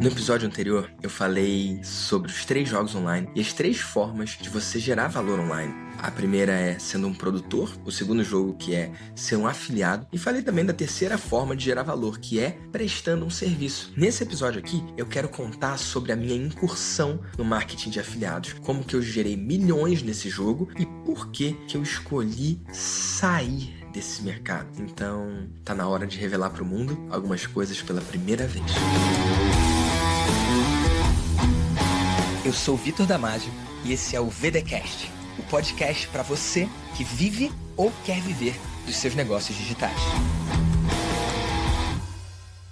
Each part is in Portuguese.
No episódio anterior, eu falei sobre os 3 jogos online e as 3 formas de você gerar valor online. A primeira é sendo um produtor, o segundo jogo que é ser um afiliado, e falei também da terceira forma de gerar valor, que é prestando um serviço. Nesse episódio aqui, eu quero contar sobre a minha incursão no marketing de afiliados, como que eu gerei milhões nesse jogo e por que eu escolhi sair desse mercado. Então, tá na hora de revelar para o mundo algumas coisas pela primeira vez. Eu sou o Vitor Damasio e esse é o VDcast, o podcast para você que vive ou quer viver dos seus negócios digitais.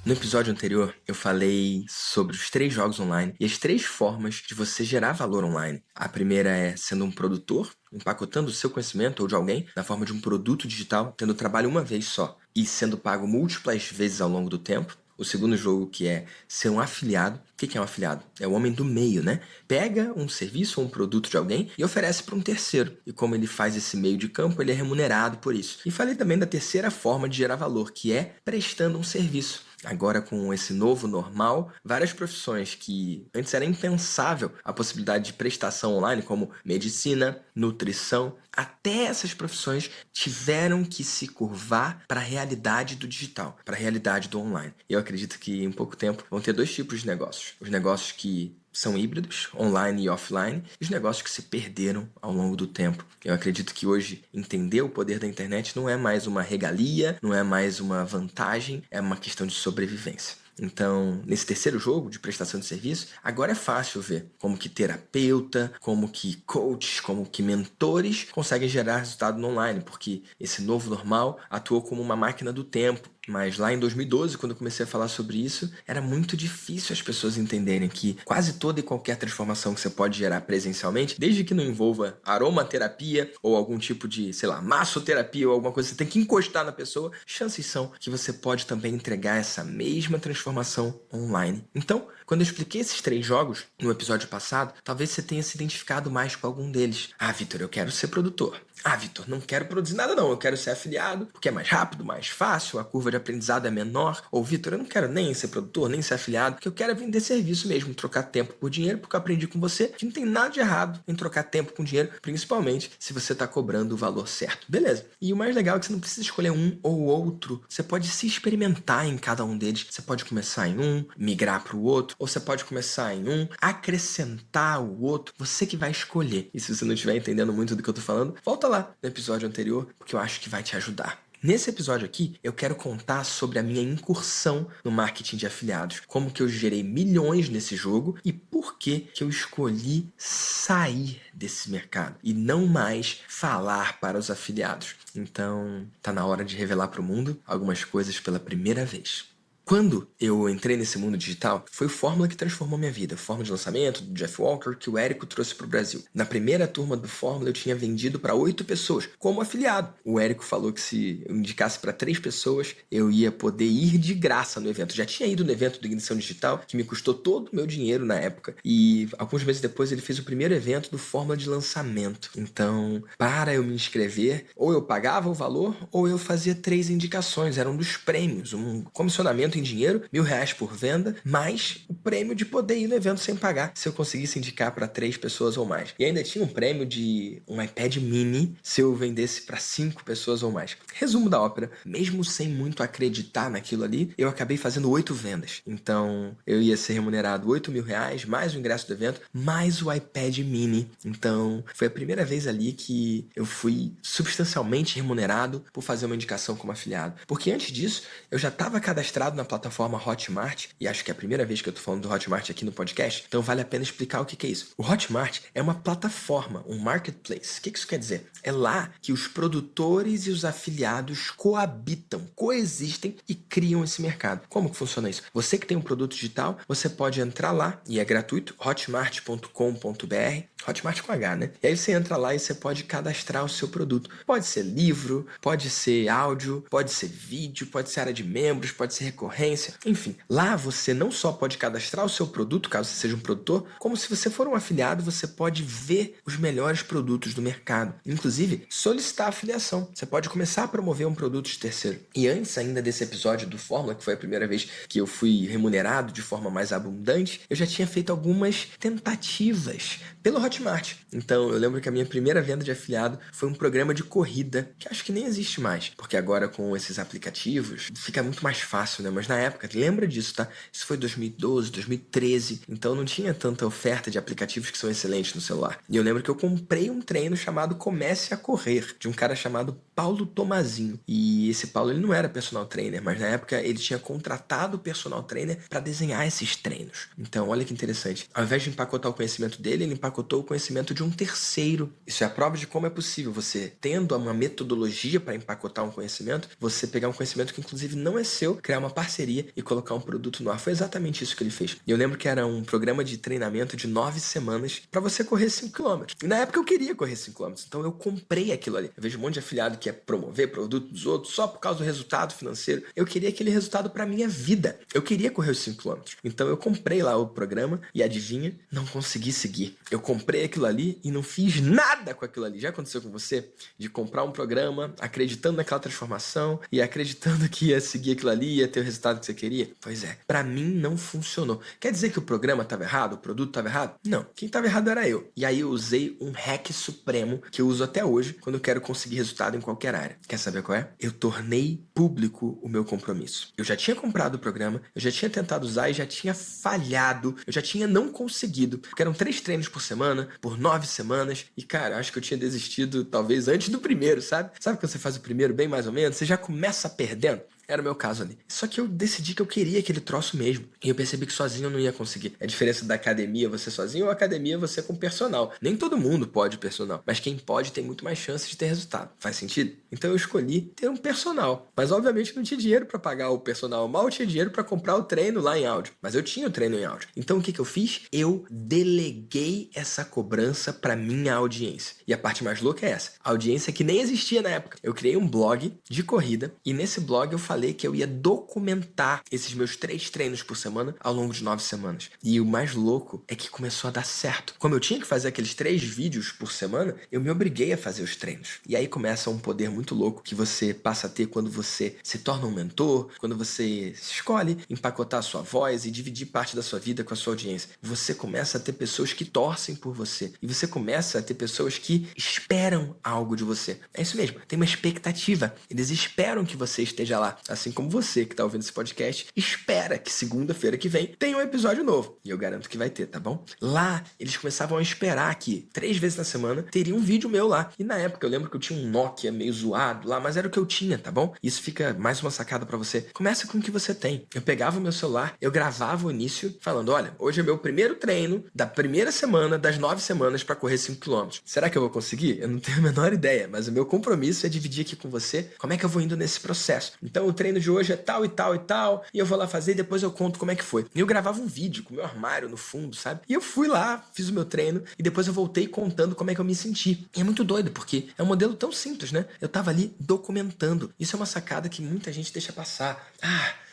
No episódio anterior, eu falei sobre os 3 jogos online e as 3 formas de você gerar valor online. A primeira é sendo um produtor, empacotando o seu conhecimento ou de alguém na forma de um produto digital, tendo trabalho uma vez só e sendo pago múltiplas vezes ao longo do tempo. O segundo jogo que é ser um afiliado. O que é um afiliado? É o homem do meio, né? Pega um serviço ou um produto de alguém e oferece para um terceiro. E como ele faz esse meio de campo, ele é remunerado por isso. E falei também da terceira forma de gerar valor, que é prestando um serviço. Agora, com esse novo normal, várias profissões que antes era impensável a possibilidade de prestação online, como medicina, nutrição, até essas profissões tiveram que se curvar para a realidade do digital, para a realidade do online. E eu acredito que em pouco tempo vão ter 2 tipos de negócios. Os negócios que são híbridos, online e offline, e os negócios que se perderam ao longo do tempo. Eu acredito que hoje entender o poder da internet não é mais uma regalia, não é mais uma vantagem, é uma questão de sobrevivência. Então, nesse terceiro jogo de prestação de serviço, agora é fácil ver como que terapeuta, como que coaches, como que mentores conseguem gerar resultado no online, porque esse novo normal atuou como uma máquina do tempo. Mas lá em 2012, quando eu comecei a falar sobre isso, era muito difícil as pessoas entenderem que quase toda e qualquer transformação que você pode gerar presencialmente, desde que não envolva aromaterapia ou algum tipo de, massoterapia ou alguma coisa que você tem que encostar na pessoa, chances são que você pode também entregar essa mesma transformação online. Então, quando eu expliquei esses 3 jogos no episódio passado, talvez você tenha se identificado mais com algum deles. Ah, Vitor, eu quero ser produtor. Ah, Vitor, não quero produzir nada não, eu quero ser afiliado, porque é mais rápido, mais fácil, a curva de aprendizado é menor. Ou, Vitor, eu não quero nem ser produtor, nem ser afiliado, porque eu quero vender serviço mesmo, trocar tempo por dinheiro, porque eu aprendi com você que não tem nada de errado em trocar tempo com dinheiro, principalmente se você está cobrando o valor certo. Beleza. E o mais legal é que você não precisa escolher um ou outro, você pode se experimentar em cada um deles. Você pode começar em um, migrar para o outro, ou você pode começar em um, acrescentar o outro, você que vai escolher. E se você não estiver entendendo muito do que eu tô falando, volta lá no episódio anterior, porque eu acho que vai te ajudar. Nesse episódio aqui, eu quero contar sobre a minha incursão no marketing de afiliados, como que eu gerei milhões nesse jogo e por que eu escolhi sair desse mercado e não mais falar para os afiliados. Então, tá na hora de revelar para o mundo algumas coisas pela primeira vez. Quando eu entrei nesse mundo digital, foi o Fórmula que transformou minha vida. Fórmula de lançamento, do Jeff Walker, que o Érico trouxe para o Brasil. Na primeira turma do Fórmula, eu tinha vendido para 8 pessoas, como afiliado. O Érico falou que se eu indicasse para 3 pessoas, eu ia poder ir de graça no evento. Já tinha ido no evento do Ignição Digital, que me custou todo o meu dinheiro na época. E alguns meses depois, ele fez o primeiro evento do Fórmula de lançamento. Então, para eu me inscrever, ou eu pagava o valor, ou eu fazia 3 indicações. Era um dos prêmios, um comissionamento em dinheiro, R$1.000 por venda, mais o prêmio de poder ir no evento sem pagar, se eu conseguisse indicar para 3 pessoas ou mais. E ainda tinha um prêmio de um iPad mini se eu vendesse para 5 pessoas ou mais. Resumo da ópera, mesmo sem muito acreditar naquilo ali, eu acabei fazendo 8 vendas. Então, eu ia ser remunerado R$8.000, mais o ingresso do evento, mais o iPad mini. Então, foi a primeira vez ali que eu fui substancialmente remunerado por fazer uma indicação como afiliado. Porque antes disso, eu já estava cadastrado na plataforma Hotmart, e acho que é a primeira vez que eu tô falando do Hotmart aqui no podcast, então vale a pena explicar o que é isso. O Hotmart é uma plataforma, um marketplace. O que isso quer dizer? É lá que os produtores e os afiliados coabitam, coexistem e criam esse mercado. Como que funciona isso? Você que tem um produto digital, você pode entrar lá, e é gratuito, hotmart.com.br, Hotmart com H, né? E aí você entra lá e você pode cadastrar o seu produto. Pode ser livro, pode ser áudio, pode ser vídeo, pode ser área de membros, pode ser recorrente, concorrência. Enfim, lá você não só pode cadastrar o seu produto, caso você seja um produtor, como se você for um afiliado, você pode ver os melhores produtos do mercado. Inclusive, solicitar afiliação. Você pode começar a promover um produto de terceiro. E antes ainda desse episódio do Fórmula, que foi a primeira vez que eu fui remunerado de forma mais abundante, eu já tinha feito algumas tentativas pelo Hotmart. Então, eu lembro que a minha primeira venda de afiliado foi um programa de corrida, que acho que nem existe mais, porque agora com esses aplicativos fica muito mais fácil, né? Mas na época, lembra disso, tá? Isso foi 2012, 2013, então não tinha tanta oferta de aplicativos que são excelentes no celular. E eu lembro que eu comprei um treino chamado Comece a Correr, de um cara chamado Paulo Tomazinho. E esse Paulo, ele não era personal trainer, mas na época ele tinha contratado o personal trainer para desenhar esses treinos. Então, olha que interessante. Ao invés de empacotar o conhecimento dele, ele empacotou o conhecimento de um terceiro. Isso é a prova de como é possível você, tendo uma metodologia para empacotar um conhecimento, você pegar um conhecimento que inclusive não é seu, criar uma parceria e colocar um produto no ar. Foi exatamente isso que ele fez. E eu lembro que era um programa de treinamento de 9 semanas para você correr 5 km. E na época eu queria correr 5 km, então eu comprei aquilo ali. Eu vejo um monte de afiliado que quer promover produto dos outros só por causa do resultado financeiro. Eu queria aquele resultado para minha vida. Eu queria correr os 5 km. Então eu comprei lá o programa e adivinha? Não consegui seguir. Eu comprei aquilo ali e não fiz nada com aquilo ali. Já aconteceu com você? De comprar um programa, acreditando naquela transformação e acreditando que ia seguir aquilo ali e ia ter o resultado que você queria? Pois é, pra mim não funcionou. Quer dizer que o programa estava errado? O produto estava errado? Não, quem estava errado era eu. E aí eu usei um hack supremo que eu uso até hoje quando eu quero conseguir resultado em qualquer área. Quer saber qual é? Eu tornei público o meu compromisso. Eu já tinha comprado o programa, eu já tinha tentado usar e já tinha falhado, eu já tinha não conseguido, porque eram 3 treinos por semana, por 9 semanas, e cara, acho que eu tinha desistido talvez antes do primeiro, sabe? Sabe quando você faz o primeiro bem mais ou menos? Você já começa perdendo? Era o meu caso ali. Só que eu decidi que eu queria aquele troço mesmo. E eu percebi que sozinho eu não ia conseguir. A diferença da academia você sozinho ou academia você com personal. Nem todo mundo pode personal. Mas quem pode tem muito mais chance de ter resultado. Faz sentido? Então eu escolhi ter um personal. Mas obviamente não tinha dinheiro para pagar o personal. Mal tinha dinheiro para comprar o treino lá em áudio. Mas eu tinha o treino em áudio. Então o que eu fiz? Eu deleguei essa cobrança para minha audiência. E a parte mais louca é essa. A audiência que nem existia na época. Eu criei um blog de corrida. E nesse blog eu falei que eu ia documentar esses meus 3 treinos por semana ao longo de 9 semanas. E o mais louco é que começou a dar certo. Como eu tinha que fazer aqueles 3 vídeos por semana, eu me obriguei a fazer os treinos. E aí começa um poder muito louco que você passa a ter quando você se torna um mentor, quando você escolhe empacotar a sua voz e dividir parte da sua vida com a sua audiência. Você começa a ter pessoas que torcem por você. E você começa a ter pessoas que esperam algo de você. É isso mesmo, tem uma expectativa. Eles esperam que você esteja lá. Assim como você que está ouvindo esse podcast, espera que segunda-feira que vem tenha um episódio novo. E eu garanto que vai ter, tá bom? Lá, eles começavam a esperar que 3 vezes na semana teria um vídeo meu lá. E na época eu lembro que eu tinha um Nokia meio zoado lá, mas era o que eu tinha, tá bom? Isso fica mais uma sacada pra você. Começa com o que você tem. Eu pegava o meu celular, eu gravava o início falando, olha, hoje é meu primeiro treino da primeira semana das 9 semanas pra correr 5 km. Será que eu vou conseguir? Eu não tenho a menor ideia, mas o meu compromisso é dividir aqui com você como é que eu vou indo nesse processo. Então o treino de hoje é tal e tal e tal, e eu vou lá fazer e depois eu conto como é que foi. E eu gravava um vídeo com o meu armário no fundo, sabe? E eu fui lá, fiz o meu treino e depois eu voltei contando como é que eu me senti. E é muito doido, porque é um modelo tão simples, né? Eu tava ali documentando. Isso é uma sacada que muita gente deixa passar.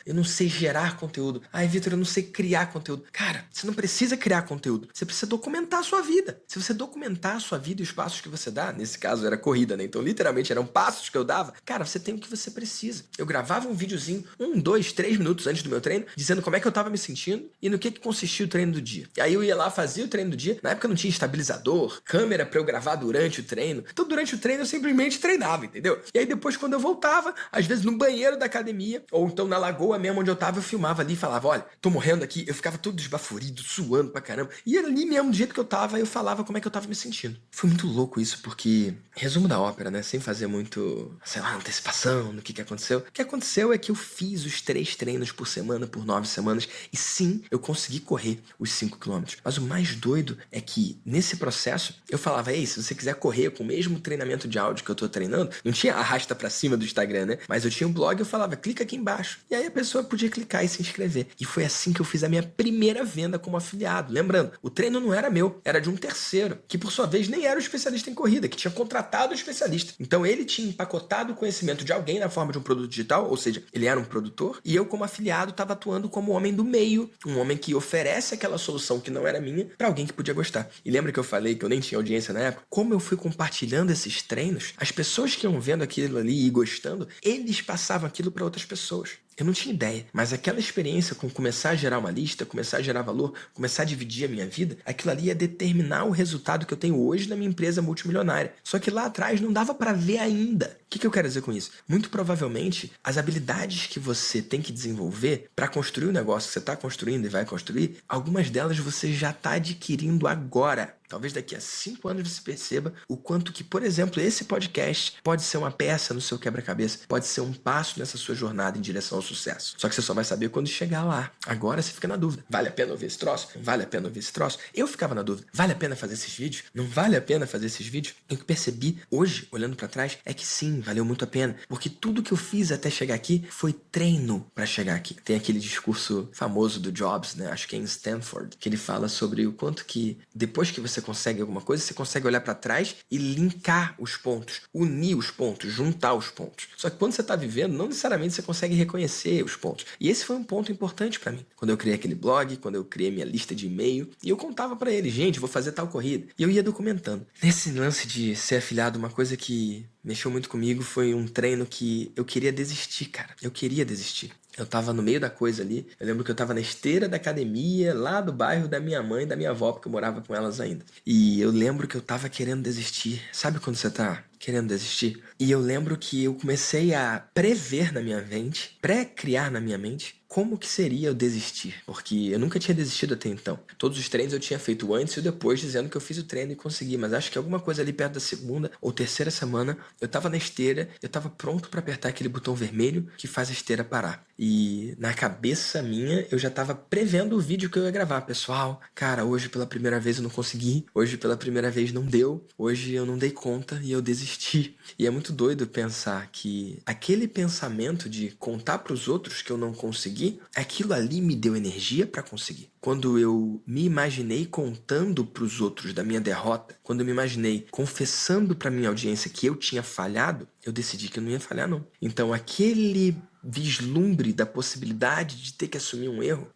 Eu não sei gerar conteúdo. Ai, Vitor, eu não sei criar conteúdo. Cara, você não precisa criar conteúdo. Você precisa documentar a sua vida. Se você documentar a sua vida e os passos que você dá, nesse caso era corrida, né? Então, literalmente, eram passos que eu dava. Cara, você tem o que você precisa. Eu gravava um videozinho, 1, 2, 3 minutos antes do meu treino, dizendo como é que eu tava me sentindo e no que consistia o treino do dia. E aí eu ia lá, fazia o treino do dia. Na época não tinha estabilizador, câmera pra eu gravar durante o treino. Então, durante o treino, eu simplesmente treinava, entendeu? E aí depois, quando eu voltava, às vezes no banheiro da academia, ou então na lagoa mesmo onde eu tava, eu filmava ali e falava, olha, tô morrendo aqui. Eu ficava todo esbaforido, suando pra caramba. E ali mesmo, do jeito que eu tava, eu falava como é que eu tava me sentindo. Foi muito louco isso, porque, resumo da ópera, né? Sem fazer muito, sei lá, antecipação do que aconteceu. O que aconteceu é que eu fiz os 3 treinos por semana, por 9 semanas, e sim, eu consegui correr os 5 km. Mas o mais doido é que, nesse processo, eu falava, ei, se você quiser correr com o mesmo treinamento de áudio que eu tô treinando, não tinha arrasta pra cima do Instagram, né? Mas eu tinha um blog, eu falava, clica aqui embaixo. E aí a pessoa podia clicar e se inscrever. E foi assim que eu fiz a minha primeira venda como afiliado. Lembrando, o treino não era meu, era de um terceiro, que por sua vez nem era o especialista em corrida, que tinha contratado o especialista. Então ele tinha empacotado o conhecimento de alguém na forma de um produto digital, ou seja, ele era um produtor, e eu como afiliado estava atuando como homem do meio, um homem que oferece aquela solução que não era minha para alguém que podia gostar. E lembra que eu falei que eu nem tinha audiência na época? Como eu fui compartilhando esses treinos, as pessoas que iam vendo aquilo ali e gostando, eles passavam aquilo para outras pessoas. Eu não tinha ideia, mas aquela experiência com começar a gerar uma lista, começar a gerar valor, começar a dividir a minha vida, aquilo ali ia determinar o resultado que eu tenho hoje na minha empresa multimilionária. Só que lá atrás não dava para ver ainda. O que eu quero dizer com isso? Muito provavelmente, as habilidades que você tem que desenvolver para construir o negócio que você está construindo e vai construir, algumas delas você já está adquirindo agora. Talvez daqui a 5 anos você perceba o quanto que, por exemplo, esse podcast pode ser uma peça no seu quebra-cabeça, pode ser um passo nessa sua jornada em direção ao sucesso. Só que você só vai saber quando chegar lá. Agora você fica na dúvida. Vale a pena ouvir esse troço? Não vale a pena ouvir esse troço? Eu ficava na dúvida. Vale a pena fazer esses vídeos? Não vale a pena fazer esses vídeos? O que eu percebi hoje, olhando para trás, é que sim, valeu muito a pena. Porque tudo que eu fiz até chegar aqui foi treino para chegar aqui. Tem aquele discurso famoso do Jobs, né? Acho que é em Stanford, que ele fala sobre o quanto que depois que você consegue alguma coisa, você consegue olhar para trás e linkar os pontos, unir os pontos, juntar os pontos. Só que quando você está vivendo, não necessariamente você consegue reconhecer os pontos. E esse foi um ponto importante para mim. Quando eu criei aquele blog, quando eu criei minha lista de e-mail, e eu contava para ele, gente, vou fazer tal corrida. E eu ia documentando. Nesse lance de ser afiliado, uma coisa que mexeu muito comigo foi um treino que eu queria desistir, cara. Eu queria desistir. Eu tava no meio da coisa ali. Eu lembro que eu tava na esteira da academia, lá do bairro da minha mãe e da minha avó, porque eu morava com elas ainda. E eu lembro que eu tava querendo desistir. Sabe quando você tá querendo desistir? E eu lembro que eu comecei a prever na minha mente, pré-criar na minha mente, como que seria eu desistir? Porque eu nunca tinha desistido até então. Todos os treinos eu tinha feito antes e depois, dizendo que eu fiz o treino e consegui. Mas acho que alguma coisa ali perto da segunda ou terceira semana, eu tava na esteira, eu tava pronto pra apertar aquele botão vermelho que faz a esteira parar. E na cabeça minha, eu já tava prevendo o vídeo que eu ia gravar. Pessoal, cara, hoje pela primeira vez eu não consegui. Hoje pela primeira vez não deu. Hoje eu não dei conta e eu desisti. E é muito doido pensar que aquele pensamento de contar pros outros que eu não consegui, aquilo ali me deu energia para conseguir. Quando eu me imaginei contando para os outros da minha derrota, quando eu me imaginei confessando para minha audiência que eu tinha falhado, eu decidi que eu não ia falhar não. Então aquele vislumbre da possibilidade de ter que assumir um erro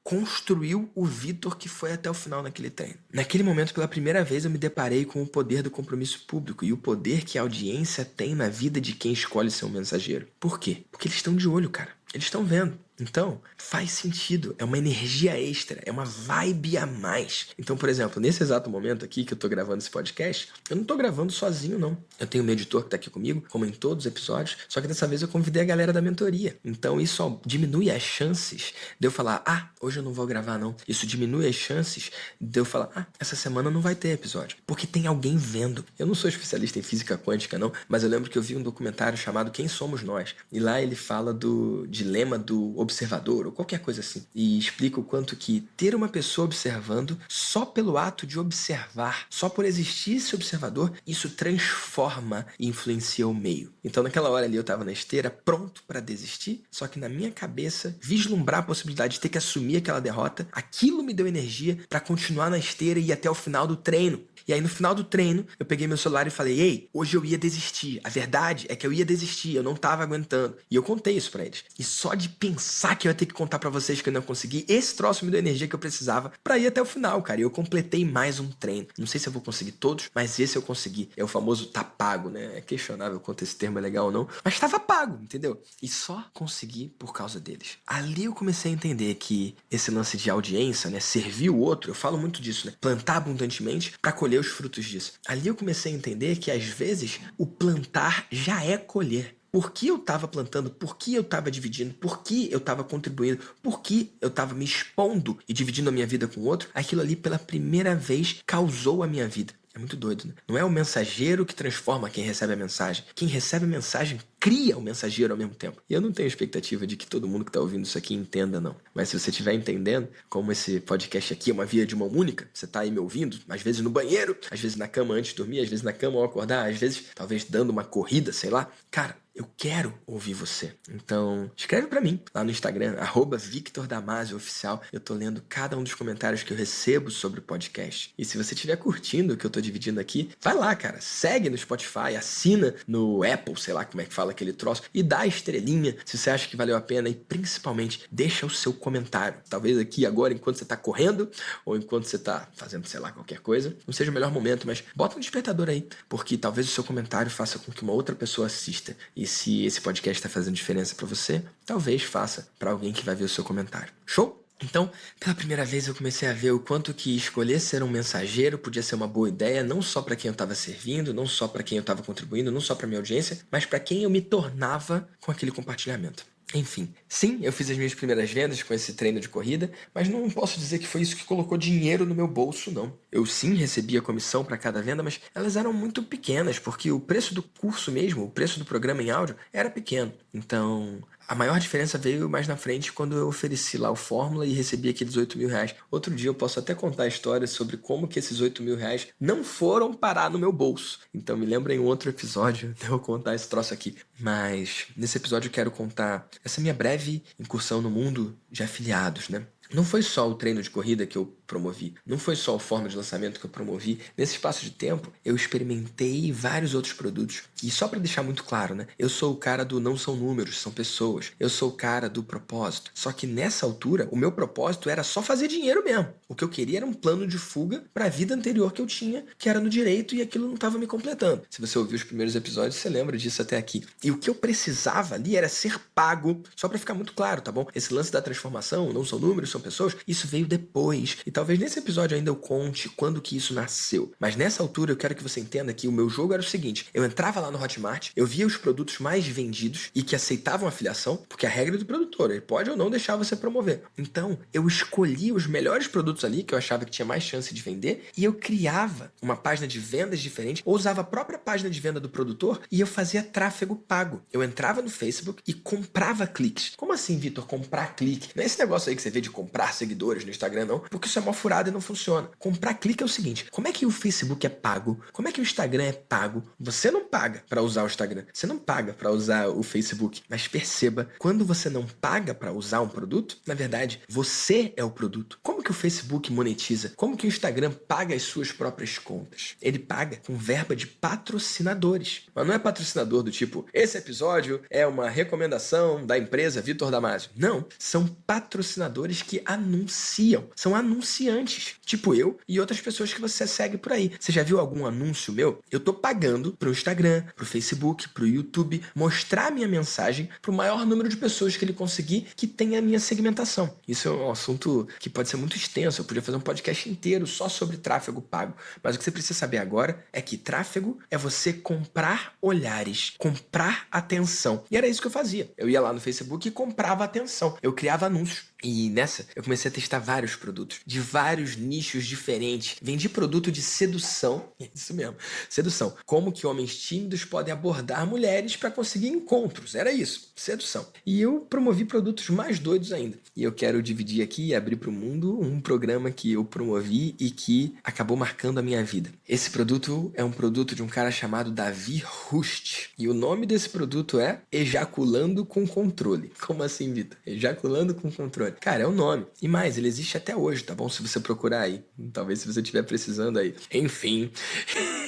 construiu o Vitor que foi até o final naquele treino. Naquele momento, pela primeira vez, eu me deparei com o poder do compromisso público e o poder que a audiência tem na vida de quem escolhe ser um mensageiro. Por quê? Porque eles estão de olho, cara. Eles estão vendo. Então, faz sentido. É uma energia extra. É uma vibe a mais. Então, por exemplo, nesse exato momento aqui que eu tô gravando esse podcast, eu não tô gravando sozinho, não. Eu tenho um editor que tá aqui comigo, como em todos os episódios, só que dessa vez eu convidei a galera da mentoria. Então, isso diminui as chances de eu falar, hoje eu não vou gravar, não. Isso diminui as chances de eu falar, essa semana não vai ter episódio. Porque tem alguém vendo. Eu não sou especialista em física quântica, não, mas eu lembro que eu vi um documentário chamado Quem Somos Nós? E lá ele fala do dilema do observador, ou qualquer coisa assim. E explica o quanto que ter uma pessoa observando, só pelo ato de observar, só por existir esse observador, isso transforma e influencia o meio. Então naquela hora ali eu tava na esteira, pronto para desistir, só que na minha cabeça, vislumbrar a possibilidade de ter que assumir aquela derrota, aquilo me deu energia para continuar na esteira e ir até o final do treino. E aí no final do treino, eu peguei meu celular e falei, ei, hoje eu ia desistir. A verdade é que eu ia desistir, eu não tava aguentando. E eu contei isso pra eles. E só de pensar que eu ia ter que contar pra vocês que eu não consegui, esse troço me deu a energia que eu precisava pra ir até o final, cara. E eu completei mais um treino. Não sei se eu vou conseguir todos, mas esse eu consegui. É o famoso tá pago, né? É questionável quanto esse termo é legal ou não, mas tava pago, entendeu? E só consegui por causa deles. Ali eu comecei a entender que esse lance de audiência, né? Servir o outro, eu falo muito disso, né? Plantar abundantemente pra colher os frutos disso. Ali eu comecei a entender que às vezes o plantar já é colher. Por que eu estava plantando? Por que eu estava dividindo? Por que eu estava contribuindo? Por que eu estava me expondo e dividindo a minha vida com o outro? Aquilo ali pela primeira vez causou a minha vida. É muito doido, né? Não é o mensageiro que transforma quem recebe a mensagem. Quem recebe a mensagem cria o mensageiro ao mesmo tempo. E eu não tenho expectativa de que todo mundo que está ouvindo isso aqui entenda, não. Mas se você estiver entendendo, como esse podcast aqui é uma via de mão única, você está aí me ouvindo, às vezes no banheiro, às vezes na cama antes de dormir, às vezes na cama ao acordar, às vezes talvez dando uma corrida, sei lá. Cara, Eu quero ouvir você. Então, escreve pra mim lá no Instagram, @VictorDamasioOficial. Eu tô lendo cada um dos comentários que eu recebo sobre o podcast. E se você estiver curtindo o que eu tô dividindo aqui, vai lá, cara. Segue no Spotify, assina no Apple, sei lá como é que fala aquele troço, e dá a estrelinha se você acha que valeu a pena. E principalmente, deixa o seu comentário. Talvez aqui agora, enquanto você tá correndo, ou enquanto você tá fazendo, sei lá, qualquer coisa. Não seja o melhor momento, mas bota um despertador aí, porque talvez o seu comentário faça com que uma outra pessoa assista. E se esse podcast tá fazendo diferença pra você, talvez faça pra alguém que vai ver o seu comentário. Show? Então, pela primeira vez eu comecei a ver o quanto que escolher ser um mensageiro podia ser uma boa ideia, não só para quem eu estava servindo, não só para quem eu estava contribuindo, não só para minha audiência, mas para quem eu me tornava com aquele compartilhamento. Enfim, sim, eu fiz as minhas primeiras vendas com esse treino de corrida, mas não posso dizer que foi isso que colocou dinheiro no meu bolso, não. Eu sim recebia comissão para cada venda, mas elas eram muito pequenas, porque o preço do curso mesmo, o preço do programa em áudio, era pequeno. Então, a maior diferença veio mais na frente quando eu ofereci lá o Fórmula e recebi aqueles R$8.000. Outro dia eu posso até contar a história sobre como que esses R$8.000 não foram parar no meu bolso. Então me lembra em outro episódio de eu contar esse troço aqui. Mas nesse episódio eu quero contar essa minha breve incursão no mundo de afiliados, né? Não foi só o treino de corrida que eu promovi, não foi só a forma de lançamento que eu promovi. Nesse espaço de tempo, eu experimentei vários outros produtos. E só para deixar muito claro, né? Eu sou o cara do não são números, são pessoas. Eu sou o cara do propósito. Só que nessa altura, o meu propósito era só fazer dinheiro mesmo. O que eu queria era um plano de fuga para a vida anterior que eu tinha, que era no direito, e aquilo não estava me completando. Se você ouviu os primeiros episódios, você lembra disso até aqui. E o que eu precisava ali era ser pago, só para ficar muito claro, tá bom? Esse lance da transformação, não são números, são pessoas, isso veio depois. E talvez nesse episódio ainda eu conte quando que isso nasceu. Mas nessa altura eu quero que você entenda que o meu jogo era o seguinte: eu entrava lá no Hotmart, eu via os produtos mais vendidos e que aceitavam afiliação, porque a regra é do produtor, ele pode ou não deixar você promover. Então, eu escolhia os melhores produtos ali, que eu achava que tinha mais chance de vender, e eu criava uma página de vendas diferente, ou usava a própria página de venda do produtor e eu fazia tráfego pago. Eu entrava no Facebook e comprava cliques. Como assim, Vitor, comprar clique? Não é esse negócio aí que você vê de comprar seguidores no Instagram, não, porque isso é uma furada e não funciona. Comprar clique é o seguinte: como é que o Facebook é pago? Como é que o Instagram é pago? Você não paga para usar o Instagram, você não paga para usar o Facebook. Mas perceba, quando você não paga para usar um produto, na verdade, você é o produto. Como que o Facebook monetiza? Como que o Instagram paga as suas próprias contas? Ele paga com verba de patrocinadores. Mas não é patrocinador do tipo, esse episódio é uma recomendação da empresa Vitor Damasio. Não, são patrocinadores que anunciam, são anunciantes, tipo eu e outras pessoas que você segue por aí. Você já viu algum anúncio meu? Eu tô pagando pro Instagram, pro Facebook, pro YouTube mostrar a minha mensagem pro maior número de pessoas que ele conseguir que tenha a minha segmentação. Isso é um assunto que pode ser muito extenso, eu podia fazer um podcast inteiro só sobre tráfego pago, mas o que você precisa saber agora é que tráfego é você comprar olhares, comprar atenção. E era isso que eu fazia. Eu ia lá no Facebook e comprava atenção. Eu criava anúncios. E nessa, eu comecei a testar vários produtos, de vários nichos diferentes. Vendi produto de sedução, isso mesmo, sedução. Como que homens tímidos podem abordar mulheres para conseguir encontros. Era isso, sedução. E eu promovi produtos mais doidos ainda. E eu quero dividir aqui e abrir para o mundo um programa que eu promovi e que acabou marcando a minha vida. Esse produto é um produto de um cara chamado Davi Rust. E o nome desse produto é Ejaculando com Controle. Como assim, Vitor? Ejaculando com Controle. Cara, é o nome. E mais, ele existe até hoje, tá bom? Se você procurar aí. Talvez se você estiver precisando aí. Enfim,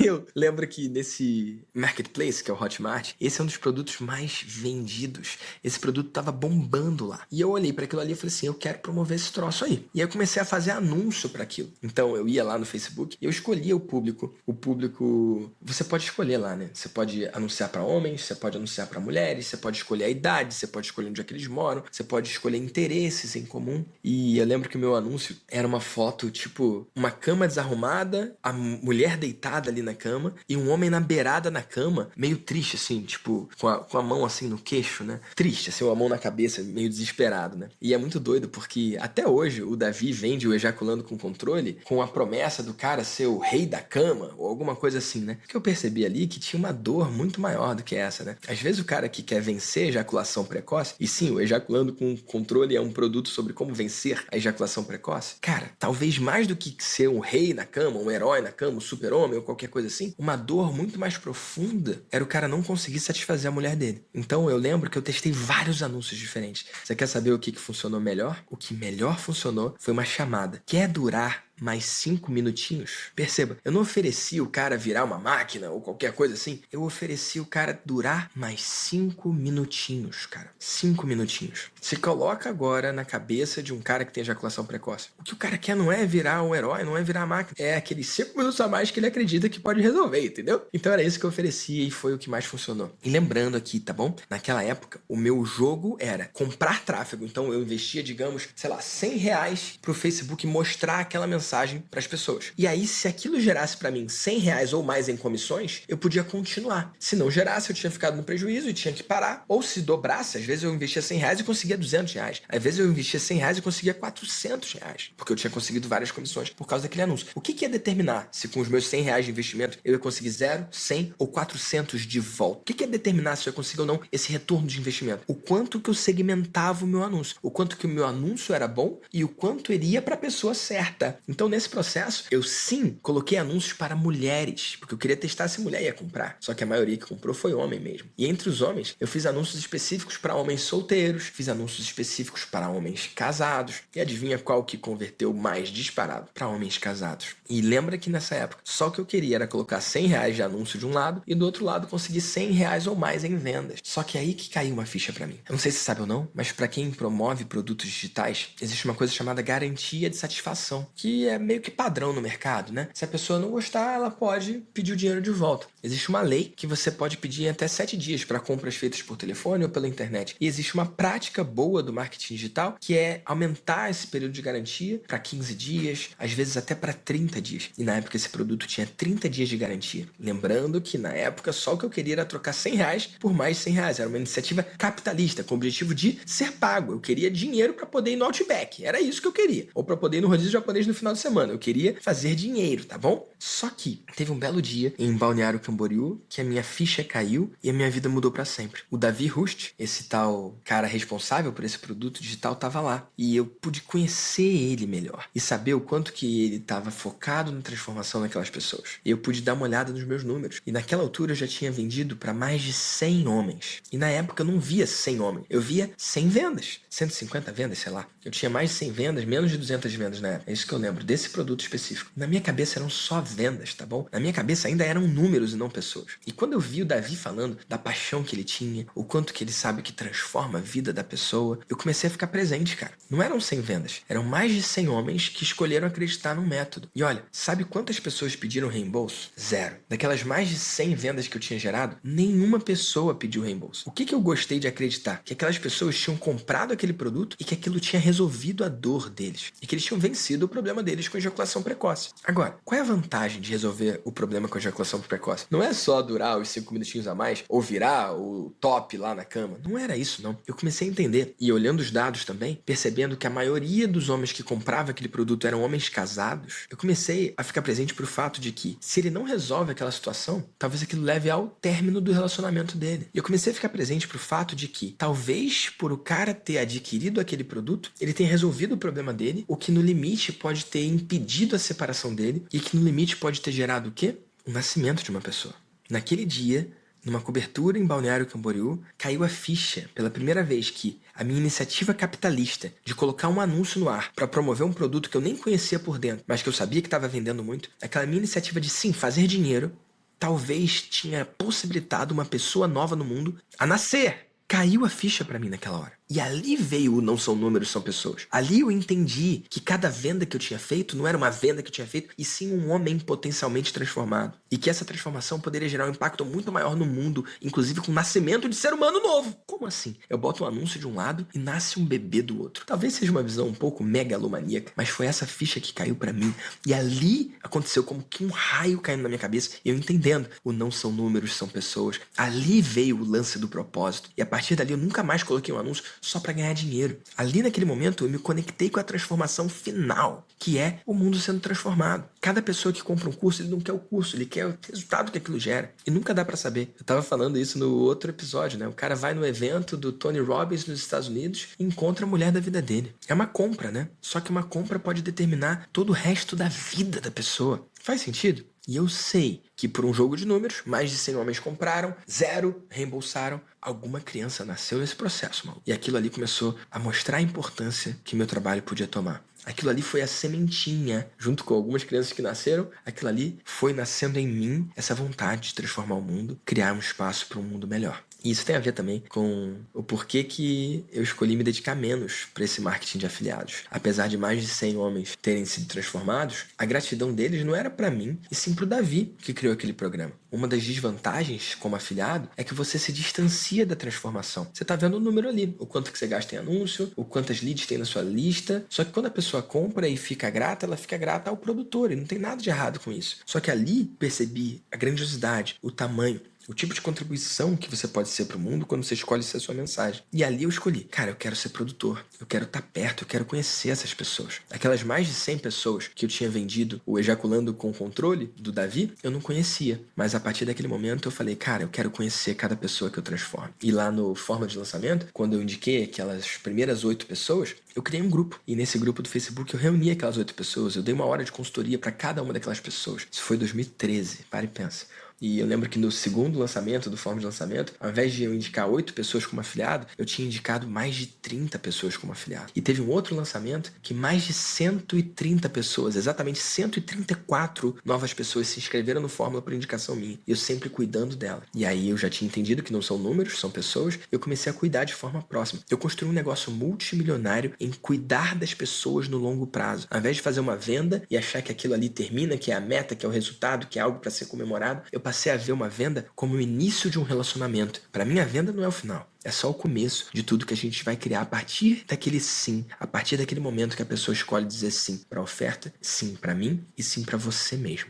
eu lembro que nesse marketplace, que é o Hotmart, esse é um dos produtos mais vendidos. Esse produto tava bombando lá. E eu olhei para aquilo ali e falei assim, eu quero promover esse troço aí. E aí eu comecei a fazer anúncio para aquilo. Então eu ia lá no Facebook e eu escolhia o público. O público, você pode escolher lá, né? Você pode anunciar para homens, você pode anunciar para mulheres, você pode escolher a idade, você pode escolher onde é que eles moram, você pode escolher interesses em comum. E eu lembro que o meu anúncio era uma foto, tipo, uma cama desarrumada, a mulher deitada ali na cama e um homem na beirada na cama, meio triste, assim, tipo, com a mão assim no queixo, né? Triste, assim, uma mão na cabeça, meio desesperado, né? E é muito doido porque até hoje o Davi vende o Ejaculando com Controle com a promessa do cara ser o rei da cama ou alguma coisa assim, né? Que eu percebi ali que tinha uma dor muito maior do que essa, né? Às vezes o cara que quer vencer a ejaculação precoce, e sim, o Ejaculando com Controle é um produto produto sobre como vencer a ejaculação precoce? Cara, talvez mais do que ser um rei na cama, um herói na cama, um super-homem ou qualquer coisa assim, uma dor muito mais profunda era o cara não conseguir satisfazer a mulher dele. Então eu lembro que eu testei vários anúncios diferentes. Você quer saber o que funcionou melhor? O que melhor funcionou foi uma chamada. Quer durar mais 5 minutinhos? Perceba, eu não ofereci o cara virar uma máquina ou qualquer coisa assim. Eu ofereci o cara durar mais 5 minutinhos, cara. 5 minutinhos. Se coloca agora na cabeça de um cara que tem ejaculação precoce. O que o cara quer não é virar um herói, não é virar a máquina. É aqueles 5 minutos a mais que ele acredita que pode resolver, entendeu? Então era isso que eu oferecia e foi o que mais funcionou. E lembrando aqui, tá bom? Naquela época, o meu jogo era comprar tráfego. Então eu investia, digamos, sei lá, R$100 pro Facebook mostrar aquela mensagem para as pessoas. E aí, se aquilo gerasse para mim R$100 ou mais em comissões, eu podia continuar. Se não gerasse, eu tinha ficado no prejuízo e tinha que parar. Ou se dobrasse, às vezes eu investia R$100 e conseguia R$200. Às vezes eu investia R$100 e conseguia R$400. Porque eu tinha conseguido várias comissões por causa daquele anúncio. O que ia determinar se com os meus R$100 de investimento eu ia conseguir 0, 100 ou 400 de volta? O que ia determinar se eu consigo ou não esse retorno de investimento? O quanto que eu segmentava o meu anúncio. O quanto que o meu anúncio era bom e o quanto iria para a pessoa certa. Então, nesse processo, eu sim coloquei anúncios para mulheres, porque eu queria testar se mulher ia comprar. Só que a maioria que comprou foi homem mesmo. E entre os homens, eu fiz anúncios específicos para homens solteiros, fiz anúncios específicos para homens casados. E adivinha qual que converteu mais disparado? Para homens casados. E lembra que nessa época, só o que eu queria era colocar R$100 de anúncio de um lado e do outro lado conseguir R$100 ou mais em vendas. Só que aí que caiu uma ficha para mim. Eu não sei se você sabe ou não, mas para quem promove produtos digitais, existe uma coisa chamada garantia de satisfação, que é meio que padrão no mercado, né? Se a pessoa não gostar, ela pode pedir o dinheiro de volta. Existe uma lei que você pode pedir em até 7 dias para compras feitas por telefone ou pela internet. E existe uma prática boa do marketing digital que é aumentar esse período de garantia para 15 dias, às vezes até para 30 dias. E na época esse produto tinha 30 dias de garantia. Lembrando que na época só o que eu queria era trocar R$100 por mais R$100. Era uma iniciativa capitalista, com o objetivo de ser pago. Eu queria dinheiro para poder ir no Outback. Era isso que eu queria. Ou para poder ir no rodízio japonês no final de semana. Eu queria fazer dinheiro, tá bom? Só que teve um belo dia em Balneário Camboriú que a minha ficha caiu e a minha vida mudou para sempre. O Davi Rust, esse tal cara responsável por esse produto digital, tava lá. E eu pude conhecer ele melhor e saber o quanto que ele estava focado na transformação daquelas pessoas. E eu pude dar uma olhada nos meus números. E naquela altura eu já tinha vendido para mais de 100 homens. E na época eu não via 100 homens. Eu via 100 vendas. 150 vendas, sei lá. Eu tinha mais de 100 vendas, menos de 200 vendas na época. É isso que eu lembro desse produto específico. Na minha cabeça eram só vendas, tá bom? Na minha cabeça ainda eram números e não pessoas. E quando eu vi o Davi falando da paixão que ele tinha, o quanto que ele sabe que transforma a vida da pessoa, eu comecei a ficar presente, cara. Não eram 100 vendas, eram mais de 100 homens que escolheram acreditar no método. E olha, sabe quantas pessoas pediram reembolso? 0. Daquelas mais de 100 vendas que eu tinha gerado, nenhuma pessoa pediu reembolso. O que eu gostei de acreditar? Que aquelas pessoas tinham comprado aquele produto e que aquilo tinha resolvido a dor deles. E que eles tinham vencido o problema deles com ejaculação precoce. Agora, qual é a vantagem de resolver o problema com ejaculação precoce? Não é só durar os 5 minutinhos a mais ou virar o top lá na cama. Não era isso, não. Eu comecei a entender, e olhando os dados também, percebendo que a maioria dos homens que compravam aquele produto eram homens casados, eu comecei a ficar presente pro fato de que, se ele não resolve aquela situação, talvez aquilo leve ao término do relacionamento dele. E eu comecei a ficar presente pro fato de que, talvez por o cara ter adquirido aquele produto, ele tenha resolvido o problema dele, o que no limite pode ter impedido a separação dele, e que no limite pode ter gerado o quê? O nascimento de uma pessoa. Naquele dia, numa cobertura em Balneário Camboriú, caiu a ficha pela primeira vez que a minha iniciativa capitalista de colocar um anúncio no ar para promover um produto que eu nem conhecia por dentro, mas que eu sabia que estava vendendo muito, aquela minha iniciativa de sim, fazer dinheiro, talvez tinha possibilitado uma pessoa nova no mundo a nascer. Caiu a ficha para mim naquela hora. E ali veio o não são números, são pessoas. Ali eu entendi que cada venda que eu tinha feito não era uma venda que eu tinha feito, e sim um homem potencialmente transformado. E que essa transformação poderia gerar um impacto muito maior no mundo, inclusive com o nascimento de ser humano novo. Como assim? Eu boto um anúncio de um lado e nasce um bebê do outro. Talvez seja uma visão um pouco megalomaníaca, mas foi essa ficha que caiu pra mim. E ali aconteceu como que um raio caindo na minha cabeça, e eu entendendo. O não são números, são pessoas. Ali veio o lance do propósito. E a partir dali eu nunca mais coloquei um anúncio só para ganhar dinheiro. Ali naquele momento eu me conectei com a transformação final, que é o mundo sendo transformado. Cada pessoa que compra um curso, ele não quer o curso, ele quer o resultado que aquilo gera. E nunca dá para saber. Eu tava falando isso no outro episódio, né? O cara vai no evento do Tony Robbins nos Estados Unidos e encontra a mulher da vida dele. É uma compra, né? Só que uma compra pode determinar todo o resto da vida da pessoa. Faz sentido? E eu sei que por um jogo de números, mais de 100 homens compraram, 0 reembolsaram. Alguma criança nasceu nesse processo, mano. E aquilo ali começou a mostrar a importância que meu trabalho podia tomar. Aquilo ali foi a sementinha, junto com algumas crianças que nasceram, aquilo ali foi nascendo em mim essa vontade de transformar o mundo, criar um espaço para um mundo melhor. E isso tem a ver também com o porquê que eu escolhi me dedicar menos para esse marketing de afiliados. Apesar de mais de 100 homens terem sido transformados, a gratidão deles não era para mim, e sim para o Davi, que criou aquele programa. Uma das desvantagens como afiliado é que você se distancia da transformação. Você está vendo o número ali, o quanto que você gasta em anúncio, o quantas leads tem na sua lista. Só que quando a pessoa compra e fica grata, ela fica grata ao produtor, e não tem nada de errado com isso. Só que ali percebi a grandiosidade, o tamanho, o tipo de contribuição que você pode ser para o mundo quando você escolhe ser a sua mensagem. E ali eu escolhi, cara, eu quero ser produtor, eu quero estar perto, eu quero conhecer essas pessoas. Aquelas mais de 100 pessoas que eu tinha vendido o Ejaculando com Controle do Davi, eu não conhecia. Mas a partir daquele momento eu falei, cara, eu quero conhecer cada pessoa que eu transformo. E lá no Forma de Lançamento, quando eu indiquei aquelas primeiras 8 pessoas, eu criei um grupo. E nesse grupo do Facebook eu reuni aquelas 8 pessoas, eu dei 1 hora de consultoria para cada uma daquelas pessoas. Isso foi em 2013, para e pensa. E eu lembro que no segundo lançamento, do Forma de Lançamento, ao invés de eu indicar 8 pessoas como afiliado, eu tinha indicado mais de 30 pessoas como afiliado. E teve um outro lançamento que mais de 130 pessoas, exatamente 134 novas pessoas se inscreveram no Fórmula por indicação minha. E eu sempre cuidando dela. E aí eu já tinha entendido que não são números, são pessoas. Eu comecei a cuidar de forma próxima. Eu construí um negócio multimilionário em cuidar das pessoas no longo prazo. Ao invés de fazer uma venda e achar que aquilo ali termina, que é a meta, que é o resultado, que é algo para ser comemorado, eu passei a ver uma venda como o início de um relacionamento. Para mim, a venda não é o final. É só o começo de tudo que a gente vai criar a partir daquele sim, a partir daquele momento que a pessoa escolhe dizer sim para a oferta, sim para mim e sim para você mesmo.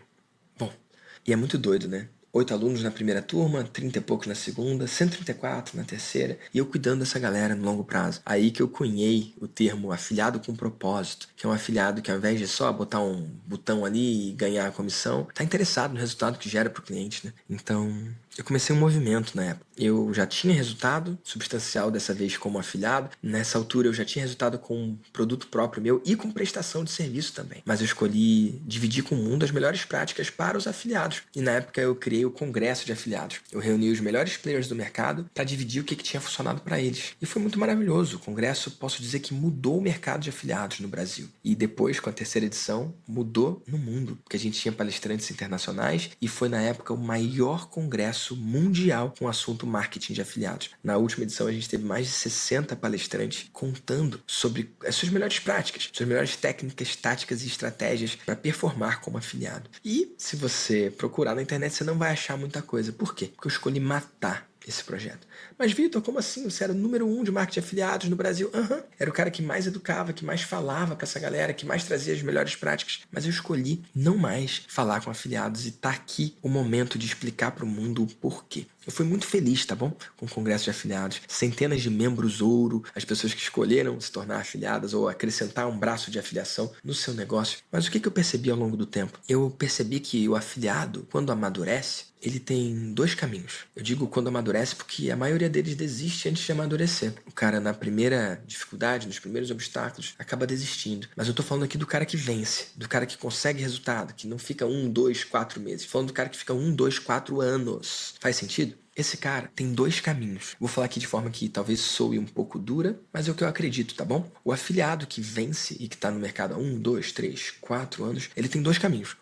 Bom, e é muito doido, né? 8 alunos na primeira turma, 30 e poucos na segunda, 134 na terceira, e eu cuidando dessa galera no longo prazo. Aí que eu cunhei o termo afiliado com propósito, que é um afiliado que ao invés de só botar um botão ali e ganhar a comissão, tá interessado no resultado que gera pro cliente, né? Então, eu comecei um movimento na época. Eu já tinha resultado substancial dessa vez como afiliado. Nessa altura eu já tinha resultado com um produto próprio meu e com prestação de serviço também. Mas eu escolhi dividir com o mundo as melhores práticas para os afiliados. E na época eu criei o Congresso de Afiliados. Eu reuni os melhores players do mercado para dividir o que tinha funcionado para eles. E foi muito maravilhoso. O Congresso, posso dizer que mudou o mercado de afiliados no Brasil. E depois, com a terceira edição, mudou no mundo. Porque a gente tinha palestrantes internacionais e foi na época o maior congresso mundial com o assunto marketing de afiliados. Na última edição a gente teve mais de 60 palestrantes contando sobre as suas melhores práticas, suas melhores técnicas, táticas e estratégias para performar como afiliado. E se você procurar na internet você não vai achar muita coisa. Por quê? Porque eu escolhi matar esse projeto. Mas Vitor, como assim? Você era o número 1 de marketing de afiliados no Brasil? Era o cara que mais educava, que mais falava para essa galera, que mais trazia as melhores práticas. Mas eu escolhi não mais falar com afiliados e tá aqui o momento de explicar para o mundo o porquê. Eu fui muito feliz, tá bom? Com o Congresso de Afiliados. Centenas de membros ouro, as pessoas que escolheram se tornar afiliadas ou acrescentar um braço de afiliação no seu negócio. Mas o que eu percebi ao longo do tempo? Eu percebi que o afiliado, quando amadurece, ele tem 2 caminhos. Eu digo quando amadurece porque a maioria deles desiste antes de amadurecer. O cara, na primeira dificuldade, nos primeiros obstáculos, acaba desistindo. Mas eu tô falando aqui do cara que vence, do cara que consegue resultado, que não fica 1, 2, 4 meses. Tô falando do cara que fica 1, 2, 4 anos. Faz sentido? Esse cara tem 2 caminhos. Vou falar aqui de forma que talvez soe um pouco dura, mas é o que eu acredito, tá bom? O afiliado que vence e que tá no mercado há 1, 2, 3, 4 anos, ele tem 2 caminhos.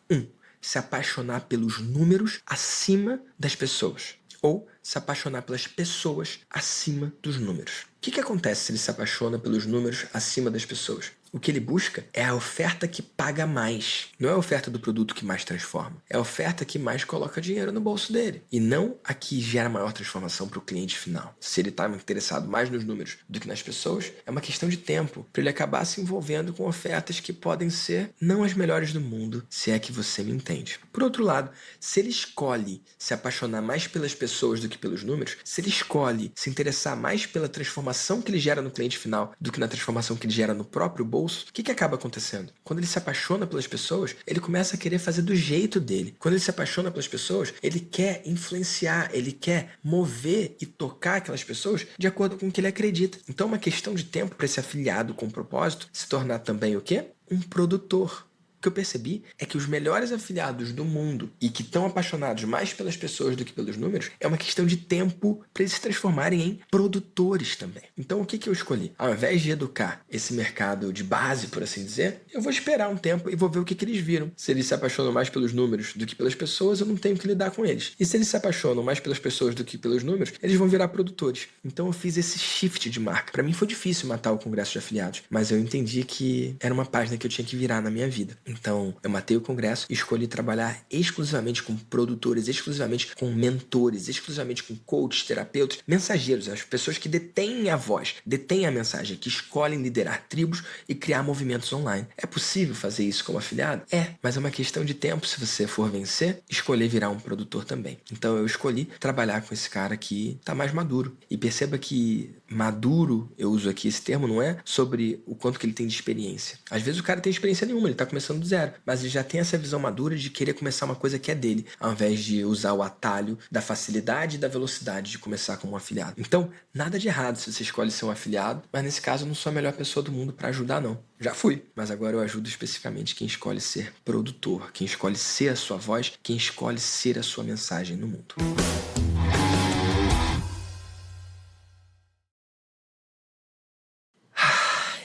Se apaixonar pelos números acima das pessoas. Ou se apaixonar pelas pessoas acima dos números. O que acontece se ele se apaixona pelos números acima das pessoas? O que ele busca é a oferta que paga mais. Não é a oferta do produto que mais transforma. É a oferta que mais coloca dinheiro no bolso dele. E não a que gera maior transformação para o cliente final. Se ele está interessado mais nos números do que nas pessoas, é uma questão de tempo para ele acabar se envolvendo com ofertas que podem ser não as melhores do mundo, se é que você me entende. Por outro lado, se ele escolhe se apaixonar mais pelas pessoas do que pelos números, se ele escolhe se interessar mais pela transformação que ele gera no cliente final do que na transformação que ele gera no próprio bolso, o que acaba acontecendo? Quando ele se apaixona pelas pessoas, ele começa a querer fazer do jeito dele. Quando ele se apaixona pelas pessoas, ele quer influenciar, ele quer mover e tocar aquelas pessoas de acordo com o que ele acredita. Então é uma questão de tempo para esse afiliado com propósito se tornar também o quê? Um produtor. O que eu percebi é que os melhores afiliados do mundo e que estão apaixonados mais pelas pessoas do que pelos números, é uma questão de tempo para eles se transformarem em produtores também. Então o que eu escolhi? Ao invés de educar esse mercado de base, por assim dizer, eu vou esperar um tempo e vou ver o que eles viram. Se eles se apaixonam mais pelos números do que pelas pessoas, eu não tenho que lidar com eles. E se eles se apaixonam mais pelas pessoas do que pelos números, eles vão virar produtores. Então eu fiz esse shift de marca. Para mim foi difícil matar o congresso de afiliados, mas eu entendi que era uma página que eu tinha que virar na minha vida. Então, eu matei o congresso e escolhi trabalhar exclusivamente com produtores, exclusivamente com mentores, exclusivamente com coaches, terapeutas, mensageiros, as pessoas que detêm a voz, detêm a mensagem, que escolhem liderar tribos e criar movimentos online. É possível fazer isso como afiliado? É, mas é uma questão de tempo se você for vencer, escolher virar um produtor também. Então, eu escolhi trabalhar com esse cara que está mais maduro. E perceba que maduro, eu uso aqui esse termo, não é sobre o quanto que ele tem de experiência. Às vezes o cara tem experiência nenhuma, ele está começando do zero, mas ele já tem essa visão madura de querer começar uma coisa que é dele, ao invés de usar o atalho da facilidade e da velocidade de começar como um afiliado. Então, nada de errado se você escolhe ser um afiliado, mas nesse caso eu não sou a melhor pessoa do mundo para ajudar, não. Já fui, mas agora eu ajudo especificamente quem escolhe ser produtor, quem escolhe ser a sua voz, quem escolhe ser a sua mensagem no mundo.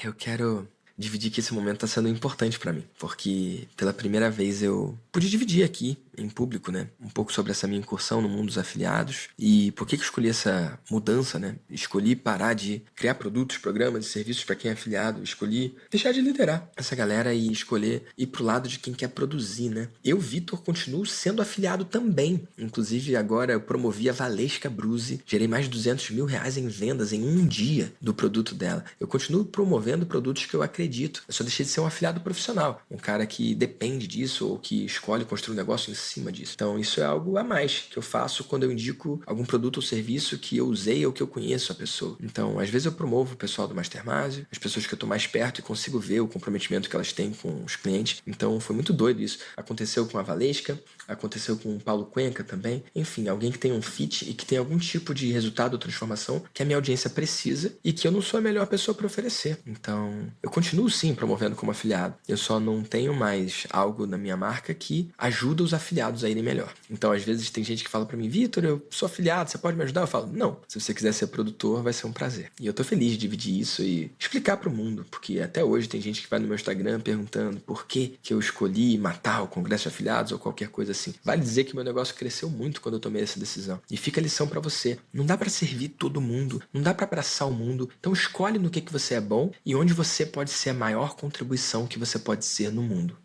Eu quero dividir que esse momento está sendo importante para mim, porque pela primeira vez eu pude dividir aqui em público, né, um pouco sobre essa minha incursão no mundo dos afiliados e por que eu escolhi essa mudança, né? Escolhi parar de criar produtos, programas e serviços para quem é afiliado, escolhi deixar de liderar essa galera e escolher ir pro lado de quem quer produzir, né? Eu, Vitor, continuo sendo afiliado também. Inclusive, agora eu promovi a Valesca Bruse, gerei mais de R$200 mil em vendas em um dia do produto dela. Eu continuo promovendo produtos que eu acredito. Eu só deixei de ser um afiliado profissional, um cara que depende disso ou que escolhe construir um negócio em cima disso. Então, isso é algo a mais que eu faço quando eu indico algum produto ou serviço que eu usei ou que eu conheço a pessoa. Então, às vezes eu promovo o pessoal do Mastermind, as pessoas que eu tô mais perto e consigo ver o comprometimento que elas têm com os clientes. Então, foi muito doido isso. Aconteceu com a Valesca, aconteceu com o Paulo Cuenca também. Enfim, alguém que tem um fit e que tem algum tipo de resultado ou transformação que a minha audiência precisa e que eu não sou a melhor pessoa para oferecer. Então, eu continuo sim promovendo como afiliado. Eu só não tenho mais algo na minha marca que ajuda os afiliados a irem melhor. Então, às vezes tem gente que fala para mim, Vitor, eu sou afiliado, você pode me ajudar? Eu falo, não. Se você quiser ser produtor, vai ser um prazer. E eu tô feliz de dividir isso e explicar pro mundo, porque até hoje tem gente que vai no meu Instagram perguntando por que eu escolhi matar o Congresso de Afiliados ou qualquer coisa assim. Vale dizer que meu negócio cresceu muito quando eu tomei essa decisão. E fica a lição para você. Não dá para servir todo mundo, não dá para abraçar o mundo. Então escolhe no que você é bom e onde você pode ser a maior contribuição que você pode ser no mundo.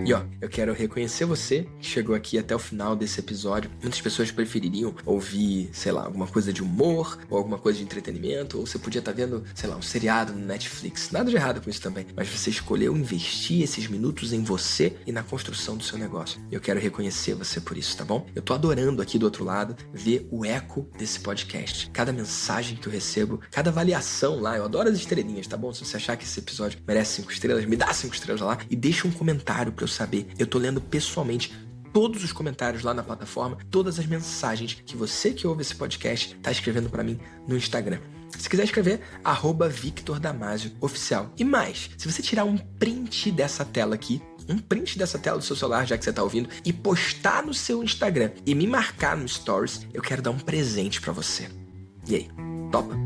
E ó, eu quero reconhecer você que chegou aqui até o final desse episódio. Muitas pessoas prefeririam ouvir, sei lá, alguma coisa de humor, ou alguma coisa de entretenimento, ou você podia estar vendo, sei lá, um seriado no Netflix. Nada de errado com isso também. Mas você escolheu investir esses minutos em você e na construção do seu negócio. E eu quero reconhecer você por isso, tá bom? Eu tô adorando aqui do outro lado ver o eco desse podcast. Cada mensagem que eu recebo, cada avaliação lá, eu adoro as estrelinhas, tá bom? Se você achar que esse episódio merece 5 estrelas, me dá 5 estrelas lá e deixa um comentário pra eu saber. Eu tô lendo pessoalmente todos os comentários lá na plataforma, todas as mensagens que você que ouve esse podcast tá escrevendo pra mim no Instagram. Se quiser escrever, @Victor Damasio Oficial. E mais, se você tirar um print dessa tela aqui, um print dessa tela do seu celular, já que você tá ouvindo, e postar no seu Instagram e me marcar no Stories, eu quero dar um presente pra você. E aí, topa?